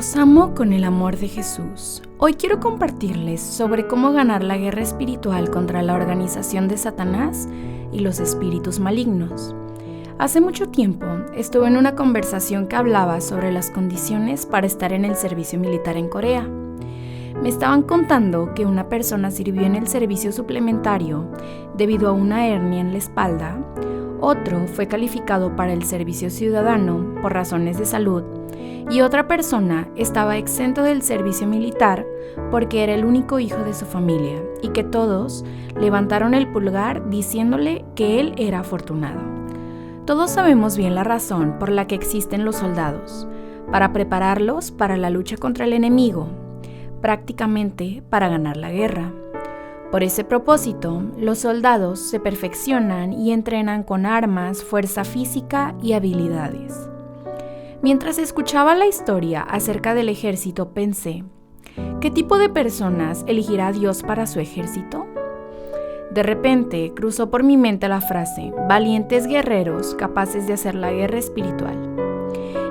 Los amo con el amor de Jesús. Hoy quiero compartirles sobre cómo ganar la guerra espiritual contra la organización de Satanás y los espíritus malignos. Hace mucho tiempo estuve en una conversación que hablaba sobre las condiciones para estar en el servicio militar en Corea. Me estaban contando que una persona sirvió en el servicio suplementario debido a una hernia en la espalda, otro fue calificado para el servicio ciudadano por razones de salud y otra persona estaba exento del servicio militar porque era el único hijo de su familia y que todos levantaron el pulgar diciéndole que él era afortunado. Todos sabemos bien la razón por la que existen los soldados, para prepararlos para la lucha contra el enemigo, prácticamente para ganar la guerra. Por ese propósito, los soldados se perfeccionan y entrenan con armas, fuerza física y habilidades. Mientras escuchaba la historia acerca del ejército, pensé, ¿qué tipo de personas elegirá Dios para su ejército? De repente cruzó por mi mente la frase, valientes guerreros capaces de hacer la guerra espiritual.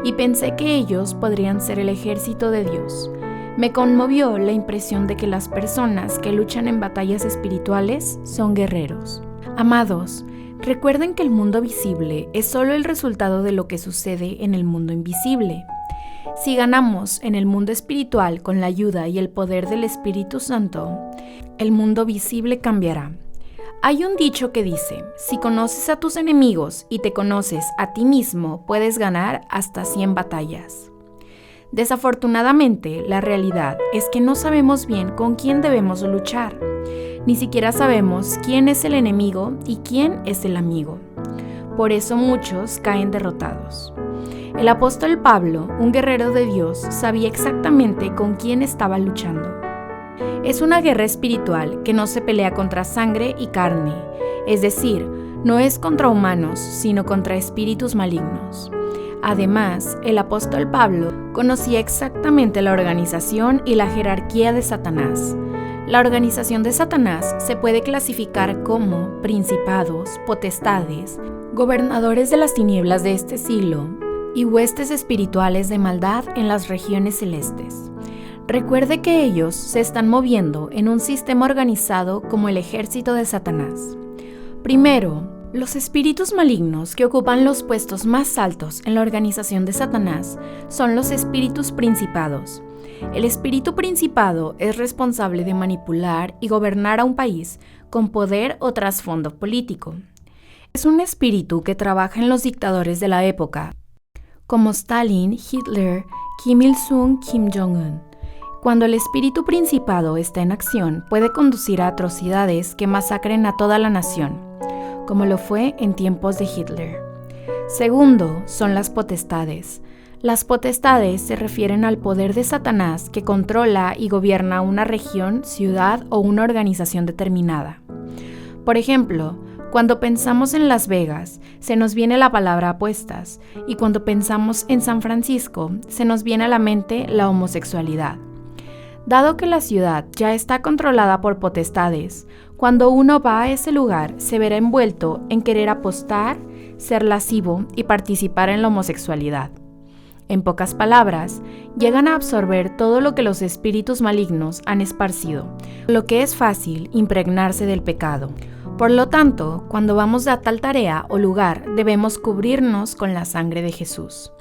Y pensé que ellos podrían ser el ejército de Dios. Me conmovió la impresión de que las personas que luchan en batallas espirituales son guerreros. Amados, recuerden que el mundo visible es solo el resultado de lo que sucede en el mundo invisible. Si ganamos en el mundo espiritual con la ayuda y el poder del Espíritu Santo, el mundo visible cambiará. Hay un dicho que dice, si conoces a tus enemigos y te conoces a ti mismo, puedes ganar hasta 100 batallas. Desafortunadamente, la realidad es que no sabemos bien con quién debemos luchar. Ni siquiera sabemos quién es el enemigo y quién es el amigo. Por eso muchos caen derrotados. El apóstol Pablo, un guerrero de Dios, sabía exactamente con quién estaba luchando. Es una guerra espiritual que no se pelea contra sangre y carne, es decir, no es contra humanos, sino contra espíritus malignos. Además, el apóstol Pablo conocía exactamente la organización y la jerarquía de Satanás. La organización de Satanás se puede clasificar como principados, potestades, gobernadores de las tinieblas de este siglo y huestes espirituales de maldad en las regiones celestes. Recuerde que ellos se están moviendo en un sistema organizado como el ejército de Satanás. Primero, los espíritus malignos que ocupan los puestos más altos en la organización de Satanás son los espíritus principados. El espíritu principado es responsable de manipular y gobernar a un país con poder o trasfondo político. Es un espíritu que trabaja en los dictadores de la época, como Stalin, Hitler, Kim Il-sung, Kim Jong-un. Cuando el espíritu principado está en acción, puede conducir a atrocidades que masacren a toda la nación, como lo fue en tiempos de Hitler. Segundo, son las potestades. Las potestades se refieren al poder de Satanás que controla y gobierna una región, ciudad o una organización determinada. Por ejemplo, cuando pensamos en Las Vegas, se nos viene la palabra apuestas, y cuando pensamos en San Francisco, se nos viene a la mente la homosexualidad. Dado que la ciudad ya está controlada por potestades, cuando uno va a ese lugar se verá envuelto en querer apostar, ser lascivo y participar en la homosexualidad. En pocas palabras, llegan a absorber todo lo que los espíritus malignos han esparcido, lo que es fácil impregnarse del pecado. Por lo tanto, cuando vamos a tal tarea o lugar, debemos cubrirnos con la sangre de Jesús.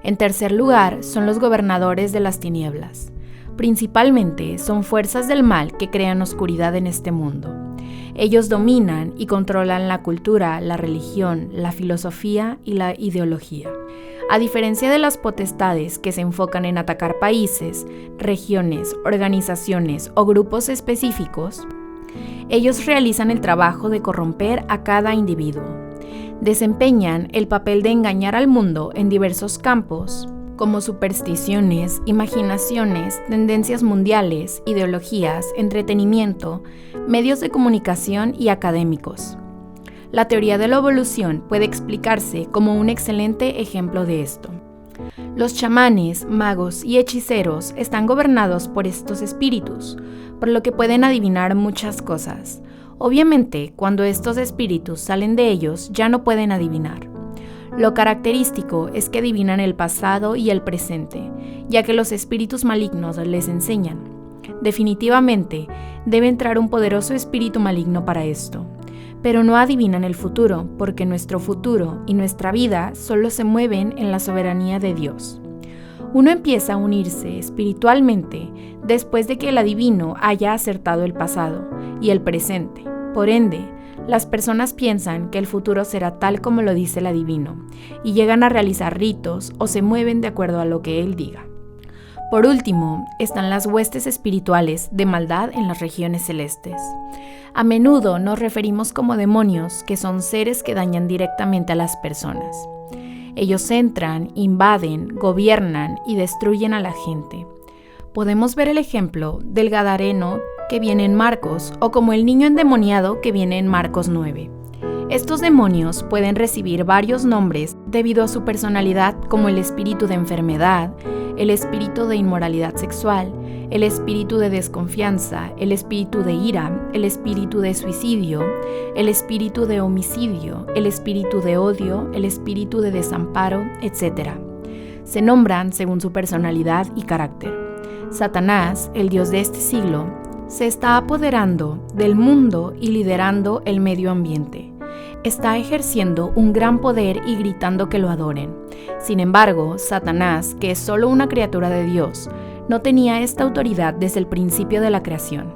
En tercer lugar, son los gobernadores de las tinieblas. Principalmente son fuerzas del mal que crean oscuridad en este mundo. Ellos dominan y controlan la cultura, la religión, la filosofía y la ideología. A diferencia de las potestades que se enfocan en atacar países, regiones, organizaciones o grupos específicos, ellos realizan el trabajo de corromper a cada individuo. Desempeñan el papel de engañar al mundo en diversos campos, como supersticiones, imaginaciones, tendencias mundiales, ideologías, entretenimiento, medios de comunicación y académicos. La teoría de la evolución puede explicarse como un excelente ejemplo de esto. Los chamanes, magos y hechiceros están gobernados por estos espíritus, por lo que pueden adivinar muchas cosas. Obviamente, cuando estos espíritus salen de ellos, ya no pueden adivinar. Lo característico es que adivinan el pasado y el presente, ya que los espíritus malignos les enseñan. Definitivamente, debe entrar un poderoso espíritu maligno para esto. Pero no adivinan el futuro, porque nuestro futuro y nuestra vida solo se mueven en la soberanía de Dios. Uno empieza a unirse espiritualmente después de que el adivino haya acertado el pasado y el presente. Por ende, las personas piensan que el futuro será tal como lo dice el adivino, y llegan a realizar ritos o se mueven de acuerdo a lo que él diga. Por último, están las huestes espirituales de maldad en las regiones celestes. A menudo nos referimos como demonios, que son seres que dañan directamente a las personas. Ellos entran, invaden, gobiernan y destruyen a la gente. Podemos ver el ejemplo del gadareno que viene en Marcos o como el niño endemoniado que viene en Marcos 9. Estos demonios pueden recibir varios nombres debido a su personalidad, como el espíritu de enfermedad, el espíritu de inmoralidad sexual, el espíritu de desconfianza, el espíritu de ira, el espíritu de suicidio, el espíritu de homicidio, el espíritu de odio, el espíritu de desamparo, etc. Se nombran según su personalidad y carácter. Satanás, el dios de este siglo, se está apoderando del mundo y liderando el medio ambiente. Está ejerciendo un gran poder y gritando que lo adoren. Sin embargo, Satanás, que es solo una criatura de Dios, no tenía esta autoridad desde el principio de la creación.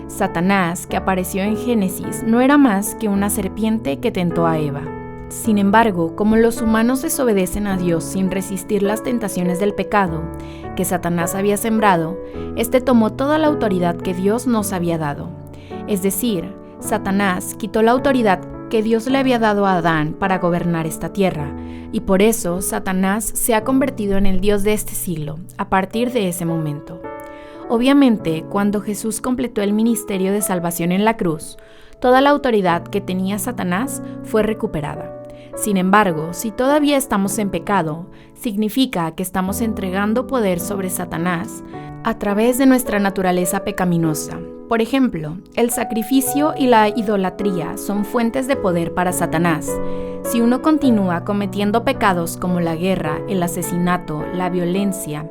Satanás, que apareció en Génesis, no era más que una serpiente que tentó a Eva. Sin embargo, como los humanos desobedecen a Dios sin resistir las tentaciones del pecado que Satanás había sembrado, este tomó toda la autoridad que Dios nos había dado. Es decir, Satanás quitó la autoridad que Dios le había dado a Adán para gobernar esta tierra, y por eso Satanás se ha convertido en el Dios de este siglo, a partir de ese momento. Obviamente, cuando Jesús completó el ministerio de salvación en la cruz, toda la autoridad que tenía Satanás fue recuperada. Sin embargo, si todavía estamos en pecado, significa que estamos entregando poder sobre Satanás a través de nuestra naturaleza pecaminosa. Por ejemplo, el sacrificio y la idolatría son fuentes de poder para Satanás. Si uno continúa cometiendo pecados como la guerra, el asesinato, la violencia,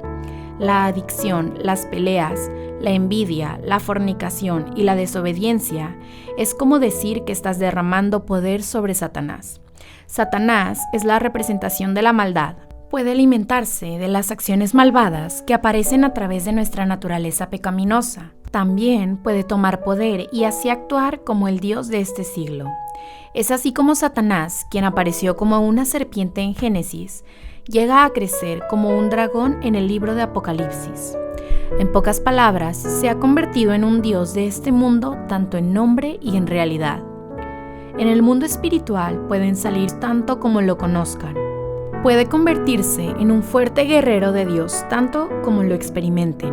la adicción, las peleas, la envidia, la fornicación y la desobediencia, es como decir que estás derramando poder sobre Satanás. Satanás es la representación de la maldad. Puede alimentarse de las acciones malvadas que aparecen a través de nuestra naturaleza pecaminosa. También puede tomar poder y así actuar como el Dios de este siglo. Es así como Satanás, quien apareció como una serpiente en Génesis, llega a crecer como un dragón en el libro de Apocalipsis. En pocas palabras, se ha convertido en un Dios de este mundo tanto en nombre y en realidad. En el mundo espiritual pueden salir tanto como lo conozcan. Puede convertirse en un fuerte guerrero de Dios tanto como lo experimenten.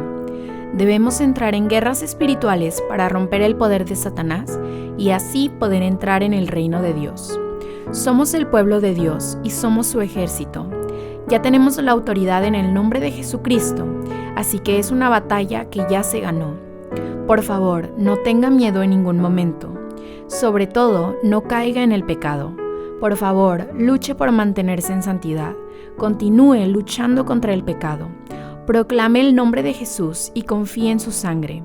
Debemos entrar en guerras espirituales para romper el poder de Satanás y así poder entrar en el reino de Dios. Somos el pueblo de Dios y somos su ejército. Ya tenemos la autoridad en el nombre de Jesucristo, así que es una batalla que ya se ganó. Por favor, no tenga miedo en ningún momento. Sobre todo, no caiga en el pecado. Por favor, luche por mantenerse en santidad. Continúe luchando contra el pecado. Proclame el nombre de Jesús y confíe en su sangre.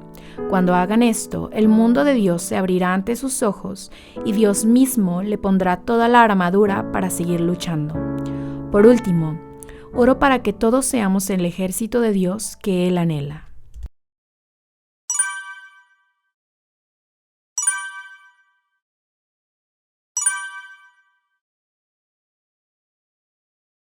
Cuando hagan esto, el mundo de Dios se abrirá ante sus ojos y Dios mismo le pondrá toda la armadura para seguir luchando. Por último, oro para que todos seamos el ejército de Dios que Él anhela.